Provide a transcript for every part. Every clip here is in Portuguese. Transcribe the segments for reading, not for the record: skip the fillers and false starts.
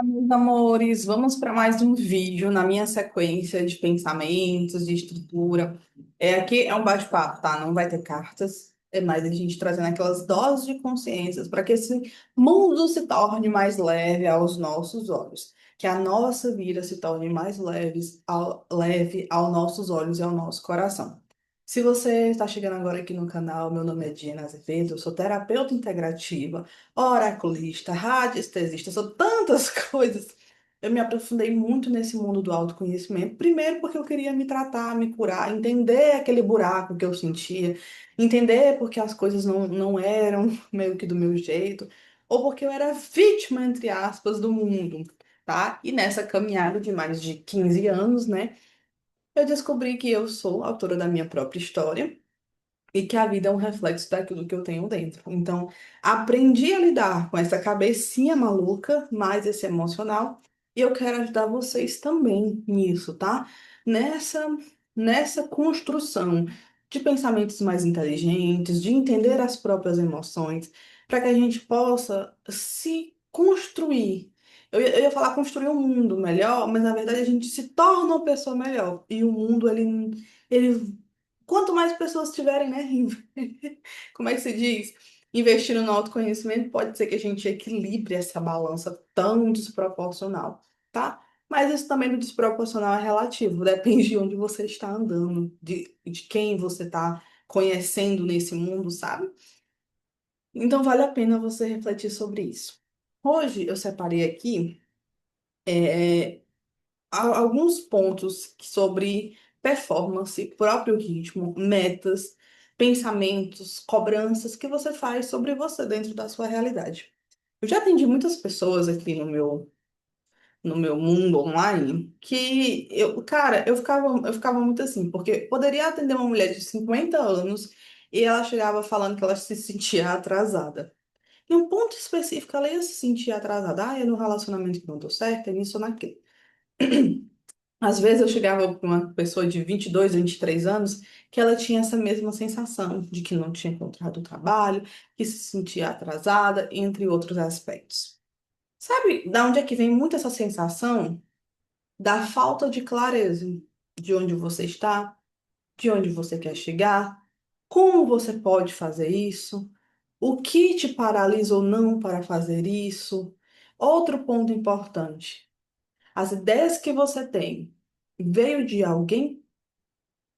Meus amores, vamos para mais um vídeo na minha sequência de pensamentos, de estrutura. Aqui é um bate-papo, tá? Não vai ter cartas, é mais a gente trazendo aquelas doses de consciências para que esse mundo se torne mais leve aos nossos olhos, que a nossa vida se torne mais leve aos nossos olhos e ao nosso coração. Se você está chegando agora aqui no canal, meu nome é Diana Azevedo, eu sou terapeuta integrativa, oraculista, radiestesista, sou tantas coisas. Eu me aprofundei muito nesse mundo do autoconhecimento. Primeiro, porque eu queria me tratar, me curar, entender aquele buraco que eu sentia, entender porque as coisas não eram meio que do meu jeito, ou porque eu era vítima, entre aspas, do mundo, tá? E nessa caminhada de mais de 15 anos, né, eu descobri que eu sou autora da minha própria história e que a vida é um reflexo daquilo que eu tenho dentro. Então, aprendi a lidar com essa cabecinha maluca, mais esse emocional, e eu quero ajudar vocês também nisso, tá? Nessa, nessa construção de pensamentos mais inteligentes, de entender as próprias emoções, para que a gente possa se construir. Eu ia falar construir um mundo melhor, mas na verdade a gente se torna uma pessoa melhor. E o mundo, ele quanto mais pessoas tiverem, né? Como é que se diz? Investindo no autoconhecimento, pode ser que a gente equilibre essa balança tão desproporcional, tá? Mas isso também do desproporcional é relativo, depende de onde você está andando, de quem você está conhecendo nesse mundo, sabe? Então vale a pena você refletir sobre isso. Hoje eu separei aqui alguns pontos sobre performance, próprio ritmo, metas, pensamentos, cobranças que você faz sobre você dentro da sua realidade. Eu já atendi muitas pessoas aqui no meu mundo online que eu ficava muito assim, porque poderia atender uma mulher de 50 anos e ela chegava falando que ela se sentia atrasada. Em um ponto específico, ela ia se sentir atrasada. É no relacionamento que não deu certo, é nisso ou naquilo. Às vezes eu chegava para uma pessoa de 22, 23 anos que ela tinha essa mesma sensação de que não tinha encontrado o trabalho, que se sentia atrasada, entre outros aspectos. Sabe da onde é que vem muito essa sensação da falta de clareza de onde você está, de onde você quer chegar, como você pode fazer isso, o que te paralisa ou não para fazer isso? Outro ponto importante. As ideias que você tem veio de alguém?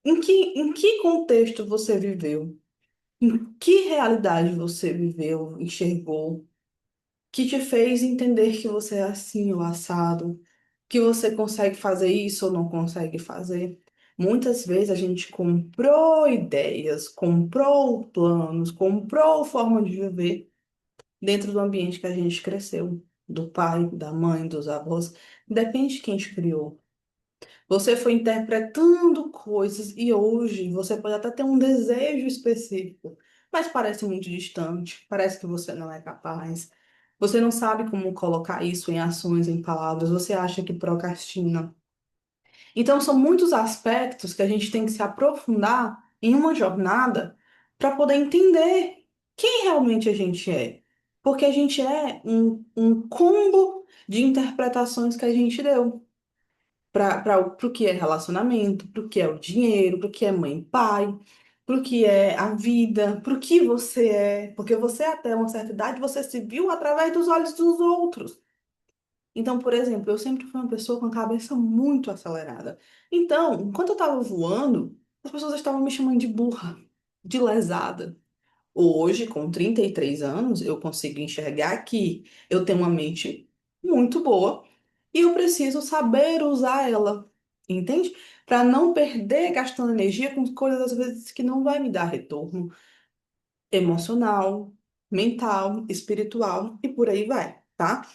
Em que contexto você viveu? Em que realidade você viveu, enxergou, que te fez entender que você é assim ou assado, que você consegue fazer isso ou não consegue fazer? Muitas vezes a gente comprou ideias, comprou planos, comprou forma de viver dentro do ambiente que a gente cresceu, do pai, da mãe, dos avós. Depende de quem te criou. Você foi interpretando coisas e hoje você pode até ter um desejo específico, mas parece muito distante, parece que você não é capaz. Você não sabe como colocar isso em ações, em palavras, você acha que procrastina. Então, são muitos aspectos que a gente tem que se aprofundar em uma jornada para poder entender quem realmente a gente é. Porque a gente é um combo de interpretações que a gente deu para o que é relacionamento, para o que é o dinheiro, para o que é mãe e pai, para o que é a vida, para o que você é, porque você até uma certa idade você se viu através dos olhos dos outros. Então, por exemplo, eu sempre fui uma pessoa com a cabeça muito acelerada. Então, enquanto eu estava voando, as pessoas estavam me chamando de burra, de lesada. Hoje, com 33 anos, eu consigo enxergar que eu tenho uma mente muito boa e eu preciso saber usar ela, entende? Para não perder gastando energia com coisas às vezes que não vai me dar retorno emocional, mental, espiritual e por aí vai, tá?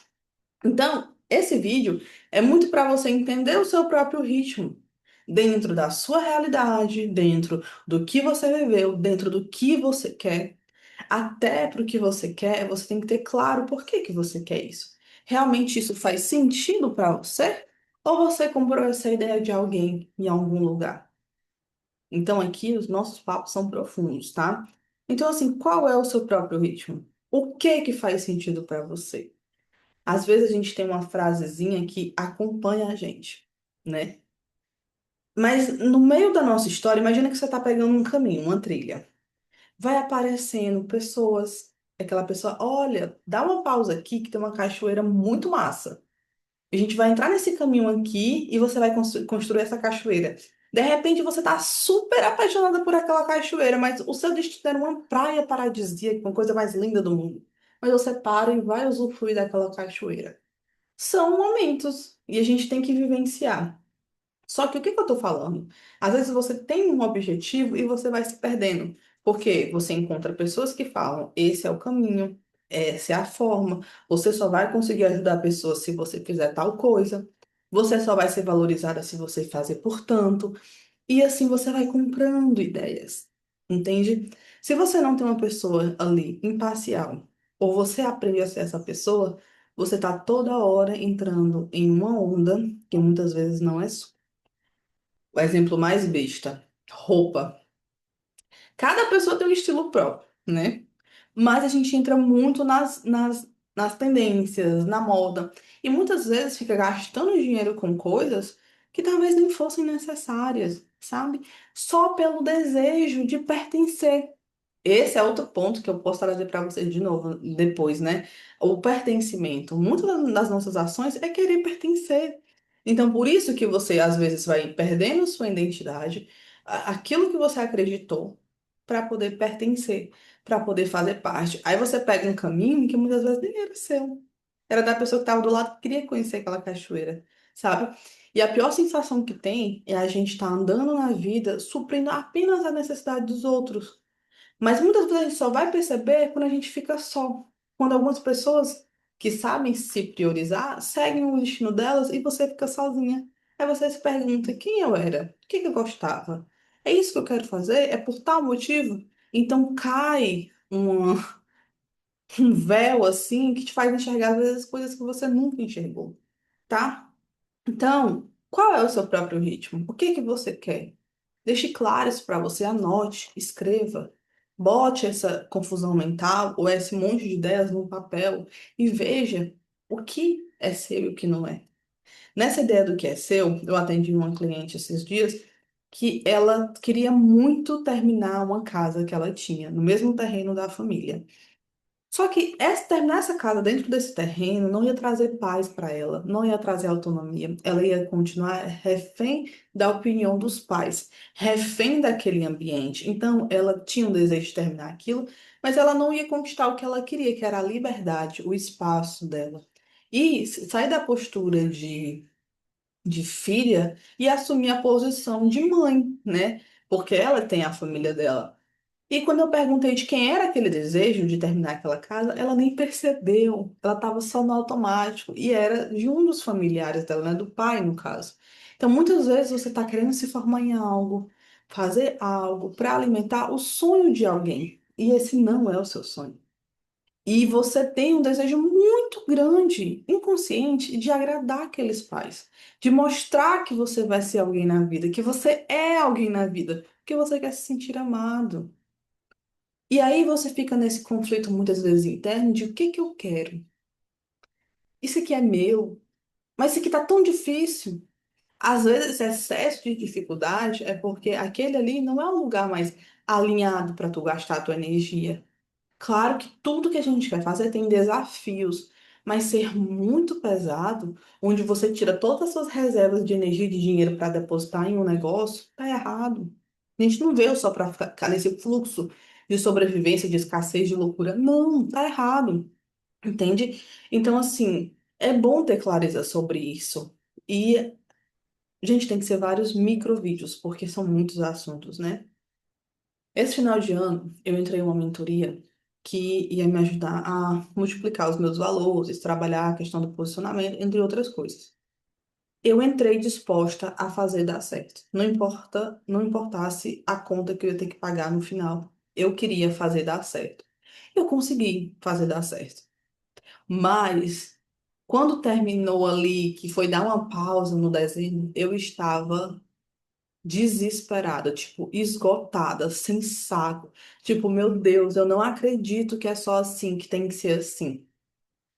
Então, esse vídeo é muito para você entender o seu próprio ritmo, dentro da sua realidade, dentro do que você viveu, dentro do que você quer. Até para o que você quer, você tem que ter claro por que que você quer isso. Realmente isso faz sentido para você? Ou você comprou essa ideia de alguém em algum lugar? Então aqui os nossos papos são profundos, tá? Então assim, qual é o seu próprio ritmo? O que que faz sentido para você? Às vezes a gente tem uma frasezinha que acompanha a gente, né? Mas no meio da nossa história, imagina que você está pegando um caminho, uma trilha. Vai aparecendo pessoas, aquela pessoa, olha, dá uma pausa aqui que tem uma cachoeira muito massa. A gente vai entrar nesse caminho aqui e você vai construir essa cachoeira. De repente você tá super apaixonada por aquela cachoeira, mas o seu destino era uma praia paradisíaca, uma coisa mais linda do mundo. Mas você para e vai usufruir daquela cachoeira. São momentos e a gente tem que vivenciar. Só que o que que eu tô falando? Às vezes você tem um objetivo e você vai se perdendo, porque você encontra pessoas que falam, esse é o caminho, essa é a forma, você só vai conseguir ajudar a pessoa se você fizer tal coisa, você só vai ser valorizada se você fazer por tanto, e assim você vai comprando ideias, entende? Se você não tem uma pessoa ali imparcial, ou você aprende a ser essa pessoa, você tá toda hora entrando em uma onda que muitas vezes não é sua. O exemplo mais besta, roupa. Cada pessoa tem um estilo próprio, né? Mas a gente entra muito nas tendências, na moda. E muitas vezes fica gastando dinheiro com coisas que talvez nem fossem necessárias, sabe? Só pelo desejo de pertencer. Esse é outro ponto que eu posso trazer para vocês de novo depois, né? O pertencimento. Muitas das nossas ações é querer pertencer. Então, por isso que você às vezes vai perdendo sua identidade, aquilo que você acreditou, para poder pertencer, para poder fazer parte. Aí você pega um caminho que muitas vezes nem era seu. Era da pessoa que estava do lado que queria conhecer aquela cachoeira, sabe? E a pior sensação que tem é a gente estar andando na vida suprindo apenas a necessidade dos outros. Mas muitas vezes a gente só vai perceber quando a gente fica só. Quando algumas pessoas que sabem se priorizar seguem o destino delas e você fica sozinha. Aí você se pergunta quem eu era, o que que eu gostava. É isso que eu quero fazer? É por tal motivo? Então cai um véu assim que te faz enxergar às vezes coisas que você nunca enxergou, tá? Então, qual é o seu próprio ritmo? O que que você quer? Deixe claro isso para você, anote, escreva, bote essa confusão mental ou esse monte de ideias no papel e veja o que é seu e o que não é. Nessa ideia do que é seu, eu atendi uma cliente esses dias que ela queria muito terminar uma casa que ela tinha no mesmo terreno da família. Só que terminar essa casa dentro desse terreno não ia trazer paz para ela, não ia trazer autonomia. Ela ia continuar refém da opinião dos pais, refém daquele ambiente. Então, ela tinha um desejo de terminar aquilo, mas ela não ia conquistar o que ela queria, que era a liberdade, o espaço dela. E sair da postura de filha e assumir a posição de mãe, né? Porque ela tem a família dela. E quando eu perguntei de quem era aquele desejo de terminar aquela casa, ela nem percebeu. Ela estava só no automático. E era de um dos familiares dela, né? Do pai, no caso. Então, muitas vezes você está querendo se formar em algo, fazer algo para alimentar o sonho de alguém. E esse não é o seu sonho. E você tem um desejo muito grande, inconsciente, de agradar aqueles pais, de mostrar que você vai ser alguém na vida, que você é alguém na vida, porque você quer se sentir amado. E aí você fica nesse conflito muitas vezes interno de o que que eu quero? Isso aqui é meu, mas isso aqui tá tão difícil. Às vezes esse excesso de dificuldade é porque aquele ali não é um lugar mais alinhado para tu gastar a tua energia. Claro que tudo que a gente quer fazer tem desafios, mas ser muito pesado, onde você tira todas as suas reservas de energia e de dinheiro para depositar em um negócio, tá errado. A gente não veio só para ficar nesse fluxo de sobrevivência, de escassez, de loucura. Não, tá errado, entende? Então, assim, é bom ter clareza sobre isso. E, gente, tem que ser vários microvídeos, porque são muitos assuntos, né? Esse final de ano, eu entrei em uma mentoria que ia me ajudar a multiplicar os meus valores, trabalhar a questão do posicionamento, entre outras coisas. Eu entrei disposta a fazer dar certo. Não importa, não importasse a conta que eu ia ter que pagar no final. Eu queria fazer dar certo. Eu consegui fazer dar certo. Mas quando terminou ali, que foi dar uma pausa no desenho, eu estava desesperada, tipo, esgotada, sem saco. Tipo, meu Deus, eu não acredito que é só assim, que tem que ser assim.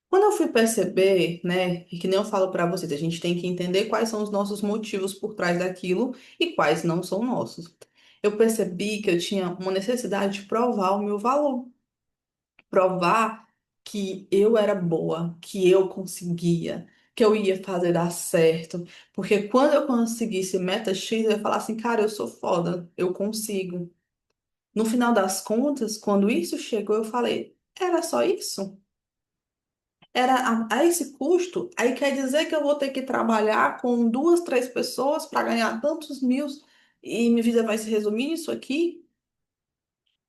Quando eu fui perceber, né, e que nem eu falo para vocês, a gente tem que entender quais são os nossos motivos por trás daquilo e quais não são nossos. Eu percebi que eu tinha uma necessidade de provar o meu valor, provar que eu era boa, que eu conseguia, que eu ia fazer dar certo. Porque quando eu conseguisse meta X, eu ia falar assim, cara, eu sou foda, eu consigo. No final das contas, quando isso chegou, eu falei, era só isso? Era a esse custo? Aí quer dizer que eu vou ter que trabalhar com duas, três pessoas para ganhar tantos mil e minha vida vai se resumir nisso aqui?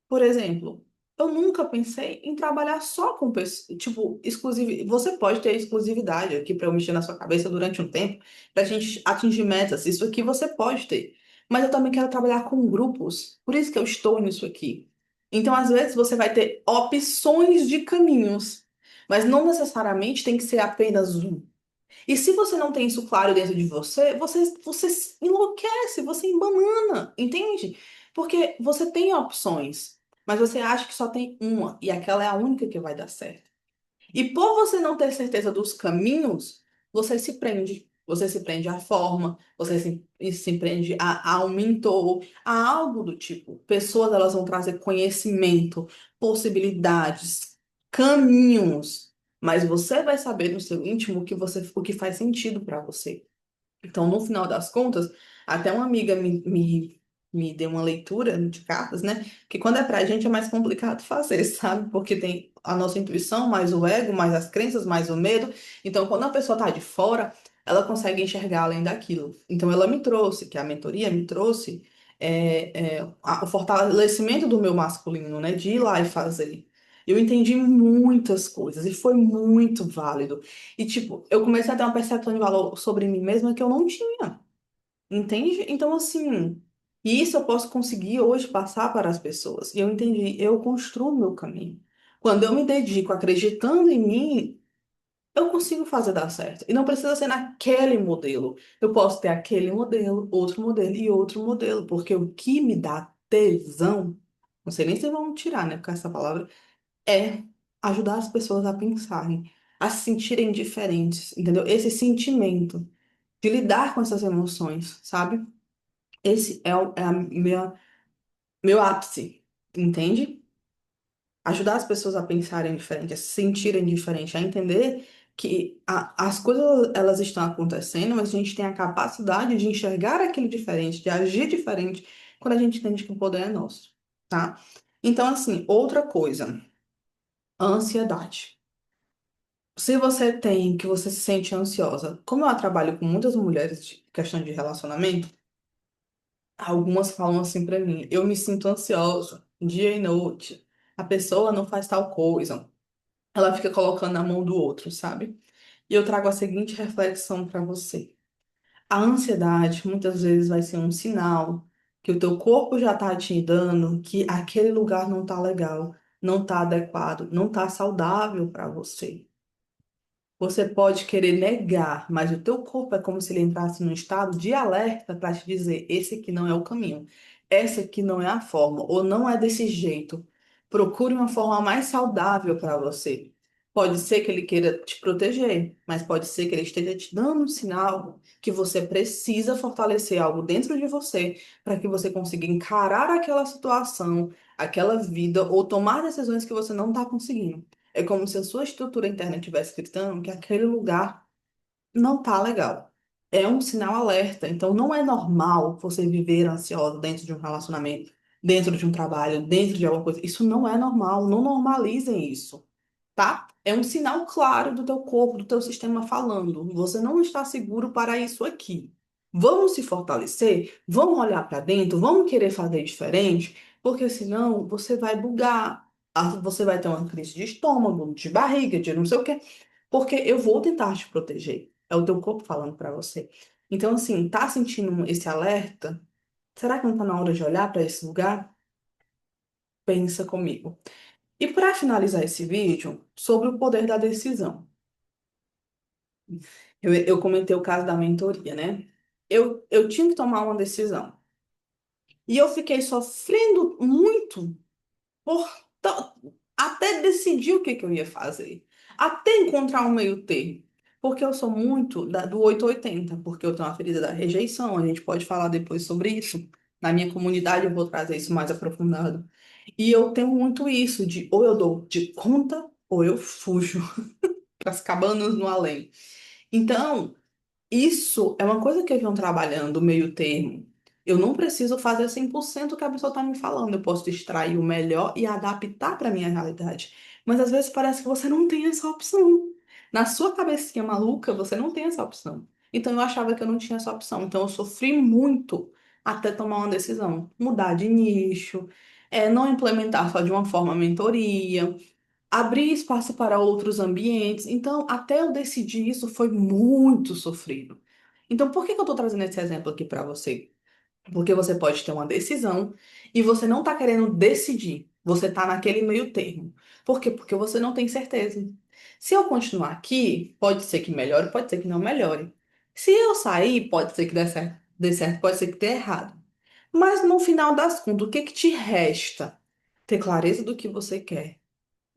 Por exemplo, eu nunca pensei em trabalhar só com pessoas, tipo, exclusividade. Você pode ter exclusividade aqui para eu mexer na sua cabeça durante um tempo, para a gente atingir metas. Isso aqui você pode ter. Mas eu também quero trabalhar com grupos. Por isso que eu estou nisso aqui. Então, às vezes, você vai ter opções de caminhos, mas não necessariamente tem que ser apenas um. E se você não tem isso claro dentro de você, você se enlouquece, você embanana, entende? Porque você tem opções, mas você acha que só tem uma, e aquela é a única que vai dar certo. E por você não ter certeza dos caminhos, você se prende. Você se prende à forma, se prende a um mentor, a algo do tipo. Pessoas, elas vão trazer conhecimento, possibilidades, caminhos, mas você vai saber no seu íntimo o que faz sentido para você. Então, no final das contas, até uma amiga me deu uma leitura de cartas, né? Que quando é pra gente é mais complicado fazer, sabe? Porque tem a nossa intuição, mais o ego, mais as crenças, mais o medo. Então, quando a pessoa tá de fora, ela consegue enxergar além daquilo. Então, ela me trouxe, que a mentoria me trouxe, o fortalecimento do meu masculino, né? De ir lá e fazer. Eu entendi muitas coisas e foi muito válido. E, tipo, eu comecei a ter uma percepção de valor sobre mim mesma que eu não tinha, entende? Então, assim, isso eu posso conseguir hoje passar para as pessoas. E eu entendi, eu construo o meu caminho. Quando eu me dedico acreditando em mim, eu consigo fazer dar certo. E não precisa ser naquele modelo. Eu posso ter aquele modelo, outro modelo e outro modelo, porque o que me dá tesão, não sei nem se vão tirar, né, com essa palavra, é ajudar as pessoas a pensarem, a se sentirem diferentes, entendeu? Esse sentimento de lidar com essas emoções, sabe? Esse é a meu ápice, entende? Ajudar as pessoas a pensarem diferente, a se sentirem diferente, a entender que as coisas elas estão acontecendo, mas a gente tem a capacidade de enxergar aquilo diferente, de agir diferente, quando a gente entende que o poder é nosso, tá? Então, assim, outra coisa, a ansiedade. Se você tem, que você se sente ansiosa, como eu trabalho com muitas mulheres de questão de relacionamento, algumas falam assim pra mim, eu me sinto ansiosa dia e noite. A pessoa não faz tal coisa. Ela fica colocando na mão do outro, sabe? E eu trago a seguinte reflexão pra você. A ansiedade muitas vezes vai ser um sinal que o teu corpo já tá te dando que aquele lugar não tá legal, não tá adequado, não tá saudável pra você. Você pode querer negar, mas o teu corpo é como se ele entrasse num estado de alerta para te dizer, esse aqui não é o caminho, essa aqui não é a forma, ou não é desse jeito. Procure uma forma mais saudável para você. Pode ser que ele queira te proteger, mas pode ser que ele esteja te dando um sinal que você precisa fortalecer algo dentro de você para que você consiga encarar aquela situação, aquela vida, ou tomar decisões que você não está conseguindo. É como se a sua estrutura interna estivesse gritando que aquele lugar não tá legal. É um sinal alerta. Então, não é normal você viver ansiosa dentro de um relacionamento, dentro de um trabalho, dentro de alguma coisa. Isso não é normal. Não normalizem isso, tá? É um sinal claro do teu corpo, do teu sistema falando. Você não está seguro para isso aqui. Vamos se fortalecer? Vamos olhar para dentro? Vamos querer fazer diferente? Porque senão você vai bugar. Você vai ter uma crise de estômago, de barriga, de não sei o quê. Porque eu vou tentar te proteger. É o teu corpo falando para você. Então, assim, tá sentindo esse alerta? Será que não tá na hora de olhar para esse lugar? Pensa comigo. E para finalizar esse vídeo, sobre o poder da decisão. Eu comentei o caso da mentoria, né? Eu tinha que tomar uma decisão. E eu fiquei sofrendo muito por ta- até decidir o que que eu ia fazer. até encontrar um meio termo. Porque eu sou muito do 880, porque eu tenho a ferida da rejeição, a gente pode falar depois sobre isso. Na minha comunidade eu vou trazer isso mais aprofundado. E eu tenho muito isso de ou eu dou de conta ou eu fujo para as cabanas no além. Então, isso é uma coisa que eu venho trabalhando, meio termo. Eu não preciso fazer 100% o que a pessoa está me falando. Eu posso extrair o melhor e adaptar para a minha realidade. Mas às vezes parece que você não tem essa opção. Na sua cabecinha maluca, você não tem essa opção. Então eu achava que eu não tinha essa opção. Então eu sofri muito até tomar uma decisão. Mudar de nicho, não implementar só de uma forma a mentoria, abrir espaço para outros ambientes. Então, até eu decidir isso foi muito sofrido. Então, por que que eu estou trazendo esse exemplo aqui para você? Porque você pode ter uma decisão e você não está querendo decidir. Você está naquele meio termo. Por quê? Porque você não tem certeza. Se eu continuar aqui, pode ser que melhore, pode ser que não melhore. Se eu sair, pode ser que dê certo, pode ser que dê errado. Mas no final das contas, o que que te resta? Ter clareza do que você quer,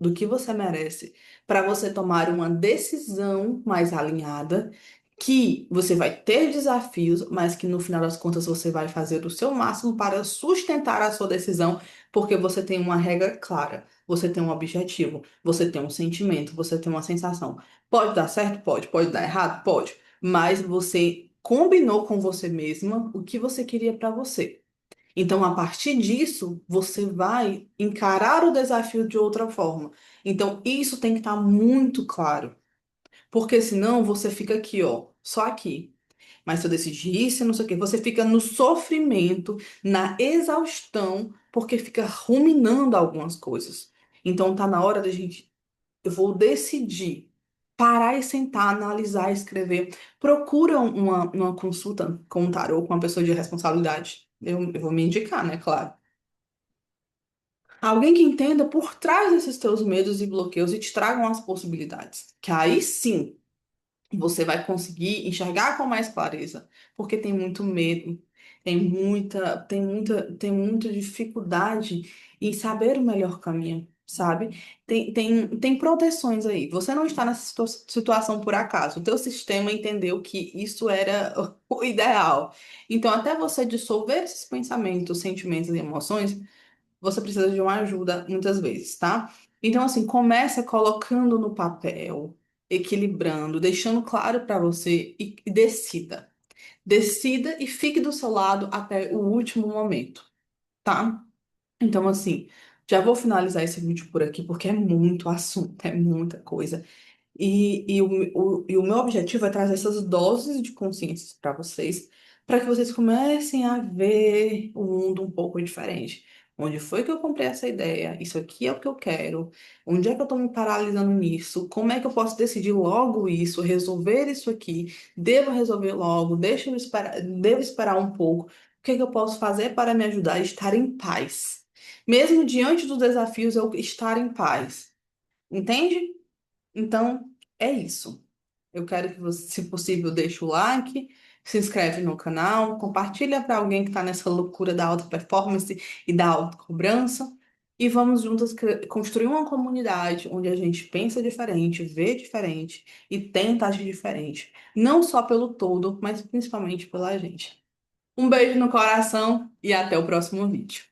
do que você merece, para você tomar uma decisão mais alinhada, que você vai ter desafios, mas que no final das contas você vai fazer o seu máximo para sustentar a sua decisão, porque você tem uma regra clara, você tem um objetivo, você tem um sentimento, você tem uma sensação. Pode dar certo? Pode. Pode dar errado? Pode. Mas você combinou com você mesma o que você queria para você. Então, a partir disso, você vai encarar o desafio de outra forma. Então, isso tem que estar muito claro, porque senão você fica aqui, ó, só aqui. Mas se eu decidir isso, não sei o quê, você fica no sofrimento, na exaustão, porque fica ruminando algumas coisas. Então, tá na hora da gente, eu vou decidir. Parar e sentar, analisar, escrever. Procura uma consulta com um tarô, com uma pessoa de responsabilidade. Eu vou me indicar, né? Claro. Alguém que entenda por trás desses teus medos e bloqueios e te tragam as possibilidades. Que aí sim você vai conseguir enxergar com mais clareza, porque tem muito medo, tem muita dificuldade em saber o melhor caminho, sabe? Tem proteções aí. Você não está nessa situação por acaso. O teu sistema entendeu que isso era o ideal. Então, até você dissolver esses pensamentos, sentimentos e emoções, você precisa de uma ajuda muitas vezes, tá? Então, assim, começa colocando no papel, equilibrando, deixando claro para você e decida. Decida e fique do seu lado até o último momento, tá? Então, assim, já vou finalizar esse vídeo por aqui porque é muito assunto, é muita coisa. E o meu objetivo é trazer essas doses de consciência para vocês, para que vocês comecem a ver o mundo um pouco diferente. Onde foi que eu comprei essa ideia? Isso aqui é o que eu quero. Onde é que eu estou me paralisando nisso? Como é que eu posso decidir logo isso, resolver isso aqui? Devo resolver logo? Deixa eu esperar, devo esperar um pouco. O que é que eu posso fazer para me ajudar a estar em paz? Mesmo diante dos desafios, eu estar em paz. Entende? Então, é isso. Eu quero que você, se possível, deixe o like, se inscreve no canal, compartilha para alguém que está nessa loucura da alta performance e da autocobrança. E vamos juntas construir uma comunidade onde a gente pensa diferente, vê diferente e tenta agir diferente. Não só pelo todo, mas principalmente pela gente. Um beijo no coração e até o próximo vídeo.